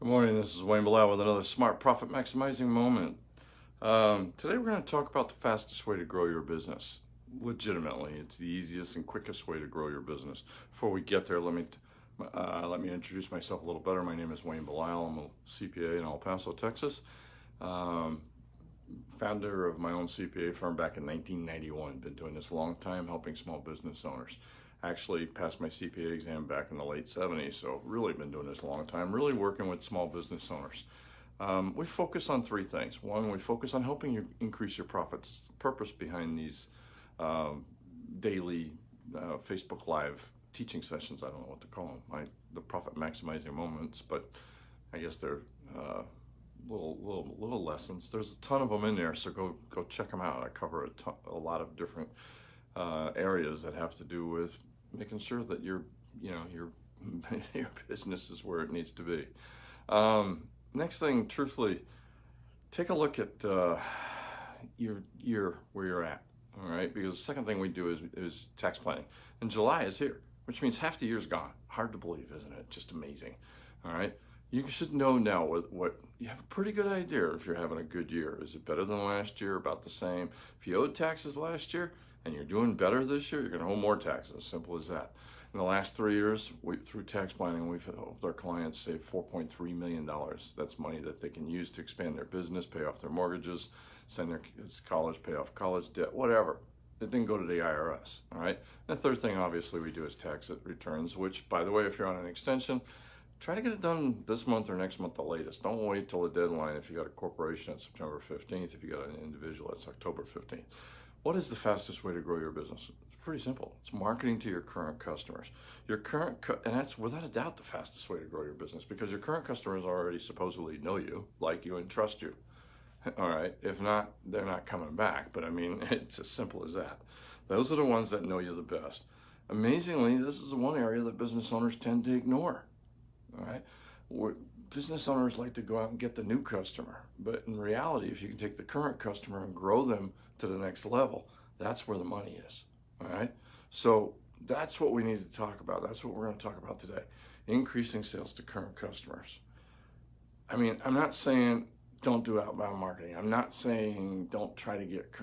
Good morning, this is Belisle with another smart profit maximizing moment. Today we're going to talk about the fastest way to grow your business. Legitimately, it's the easiest and quickest way to grow your business. Before we get there, let me introduce myself a little better. My name is Belisle. I'm a CPA in El Paso, Texas. Founder of my own CPA firm back in 1991. Been doing this a long time, helping small business owners. Actually passed my CPA exam back in the late 70s, so really been doing this a long time, really working with small business owners. We focus on three things. One, we focus on helping you increase your profits. It's the purpose behind these daily Facebook Live teaching sessions. I don't know what to call them, the profit maximizing moments, but I guess they're little lessons. There's a ton of them in there, so go check them out. I cover a lot of different areas that have to do with making sure that your business is where it needs to be. Next thing, truthfully, take a look at your where you're at. All right, because the second thing we do is tax planning, and July is here, which means half the year's gone. Hard to believe, isn't it? Just amazing. All right, you should know now what you have a pretty good idea if you're having a good year. Is it better than last year? About the same? If you owed taxes last year and you're doing better this year, you're going to owe more taxes. Simple as that. In the last 3 years, through tax planning, we've helped our clients save $4.3 million. That's money that they can use to expand their business, pay off their mortgages, send their kids to college, pay off college debt, whatever. It didn't go to the IRS, all right? And the third thing, obviously, we do is tax returns, which, by the way, if you're on an extension, try to get it done this month or next month the latest. Don't wait till the deadline. If you got a corporation, it's September 15th. If you got an individual, it's October 15th. What is the fastest way to grow your business? It's pretty simple. It's marketing to your current customers. And that's without a doubt the fastest way to grow your business, because your current customers already supposedly know you, like you, and trust you. All right. If not, they're not coming back. But I mean, it's as simple as that. Those are the ones that know you the best. Amazingly, this is the one area that business owners tend to ignore. All right. Business owners like to go out and get the new customer, but in reality, if you can take the current customer and grow them to the next level, that's where the money is. All right. So that's what we need to talk about. That's what we're going to talk about today. Increasing sales to current customers. I mean, I'm not saying don't do outbound marketing. I'm not saying don't try to get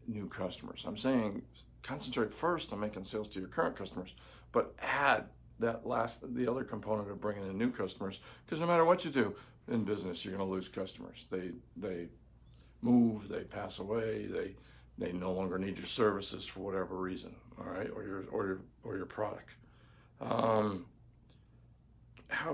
new customers. I'm saying concentrate first on making sales to your current customers, but add the other component of bringing in new customers, because no matter what you do in business, you're going to lose customers. They move, they pass away, they no longer need your services for whatever reason, all right, or your product. How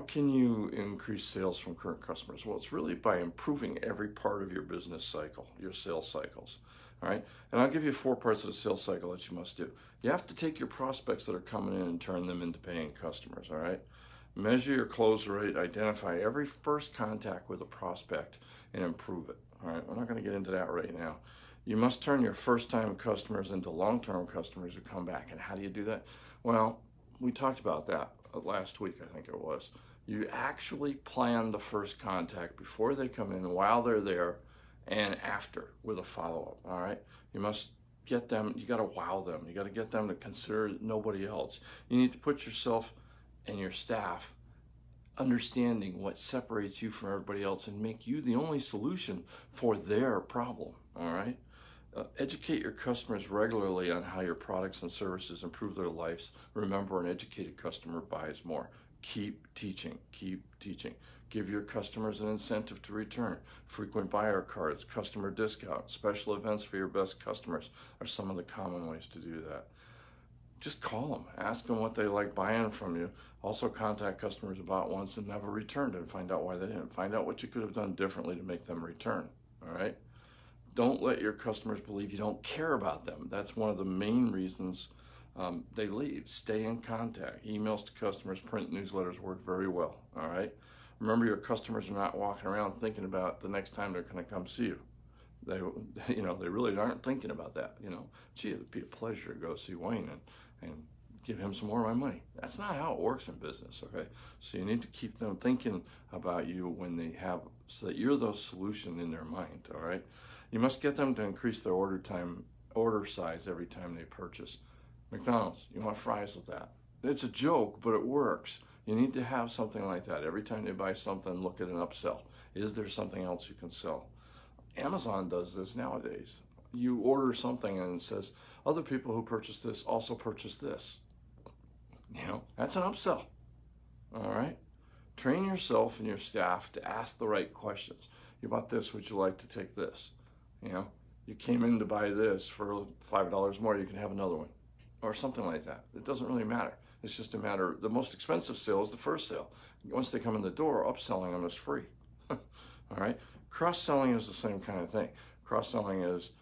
can you increase sales from current customers? Well, it's really by improving every part of your business cycle, your sales cycles. All right. And I'll give you 4 parts of the sales cycle that you must do. You have to take your prospects that are coming in and turn them into paying customers. All right. Measure your close rate, identify every first contact with a prospect, and improve it. All right. We're not going to get into that right now. You must turn your first time customers into long-term customers who come back. And how do you do that? Well, we talked about that last week, I think it was. You actually plan the first contact before they come in, while they're there, and after with a follow-up. All right. You must get them, you got to wow them. You got to get them to consider nobody else. You need to put yourself and your staff understanding what separates you from everybody else and make you the only solution for their problem. All right. Educate your customers regularly on how your products and services improve their lives. Remember, an educated customer buys more. Keep teaching, keep teaching. Give your customers an incentive to return. Frequent buyer cards, customer discount, special events for your best customers are some of the common ways to do that. Just call them, ask them what they like buying from you. Also contact customers who bought once and never returned, and find out why they didn't. Find out what you could have done differently to make them return, all right? Don't let your customers believe you don't care about them. That's one of the main reasons they leave. Stay in contact. Emails to customers, print newsletters work very well, all right? Remember, your customers are not walking around thinking about the next time they're going to come see you. They really aren't thinking about that. Gee, it'd be a pleasure to go see Wayne and give him some more of my money. That's not how it works in business, okay? So you need to keep them thinking about you so that you're the solution in their mind, all right? You must get them to increase their order size every time they purchase. McDonald's, you want fries with that? It's a joke, but it works. You need to have something like that. Every time they buy something, look at an upsell. Is there something else you can sell? Amazon does this nowadays. You order something and it says, other people who purchase this also purchase this. That's an upsell. All right? Train yourself and your staff to ask the right questions. You bought this, would you like to take this? You came in to buy this for $5 more, you can have another one. Or something like that. It doesn't really matter. It's just a matter, the most expensive sale is the first sale. Once they come in the door, upselling them is free. All right? Cross-selling is the same kind of thing. Cross-selling is,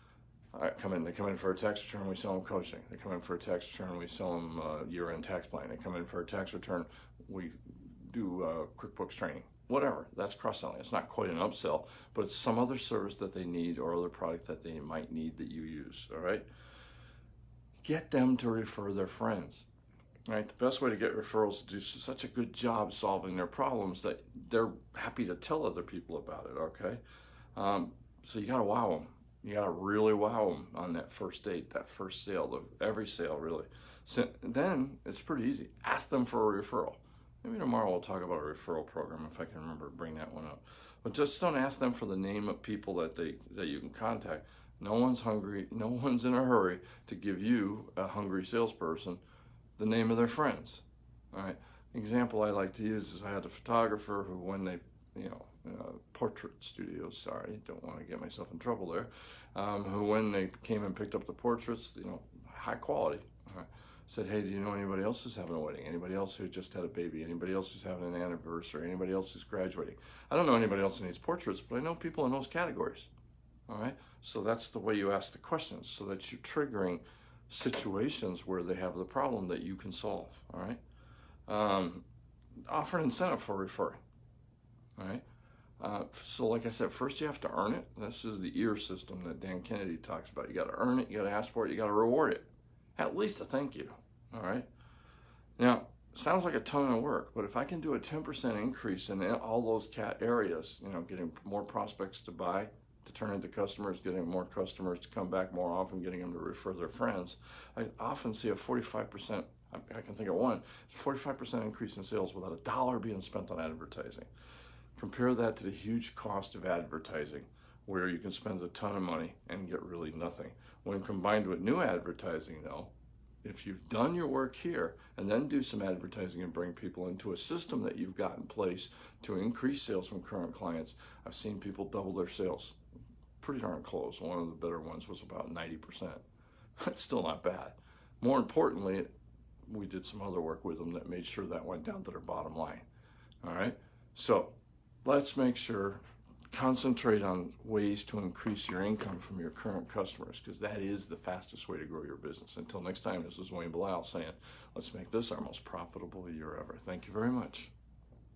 they come in for a tax return, we sell them coaching. They come in for a tax return, we sell them year-end tax plan. They come in for a tax return, we do QuickBooks training. Whatever, that's cross-selling. It's not quite an upsell, but it's some other service that they need or other product that they might need that you use, all right? Get them to refer their friends, right? The best way to get referrals is to do such a good job solving their problems that they're happy to tell other people about it, okay? So you gotta wow them. You gotta really wow them on that first date, that first sale, every sale really. So then it's pretty easy. Ask them for a referral. Maybe tomorrow we'll talk about a referral program if I can remember to bring that one up. But just don't ask them for the name of people that you can contact. No one's hungry. No one's in a hurry to give you, a hungry salesperson, the name of their friends. All right. Example I like to use is I had a photographer who, when they, portrait studios. Sorry, don't want to get myself in trouble there. Who, when they came and picked up the portraits, high quality. All right. Said, hey, do you know anybody else who's having a wedding? Anybody else who just had a baby? Anybody else who's having an anniversary? Anybody else who's graduating? I don't know anybody else who needs portraits, but I know people in those categories. All right? So that's the way you ask the questions, so that you're triggering situations where they have the problem that you can solve. All right? Offer an incentive for referring. All right? So like I said, first you have to earn it. This is the EAR system that Dan Kennedy talks about. You got to earn it, you got to ask for it, you got to reward it. At least a thank you, all right? Now, sounds like a ton of work, but if I can do a 10% increase in all those areas, getting more prospects to buy, to turn into customers, getting more customers to come back more often, getting them to refer their friends, I often see a 45%, I can think of one, 45% increase in sales without a dollar being spent on advertising. Compare that to the huge cost of advertising, where you can spend a ton of money and get really nothing. When combined with new advertising, though, if you've done your work here and then do some advertising and bring people into a system that you've got in place to increase sales from current clients, I've seen people double their sales. Pretty darn close. One of the better ones was about 90%. That's still not bad. More importantly, we did some other work with them that made sure that went down to their bottom line. All right? So let's make sure, concentrate on ways to increase your income from your current customers, because that is the fastest way to grow your business. Until next time, this is Belisle saying, let's make this our most profitable year ever. Thank you very much.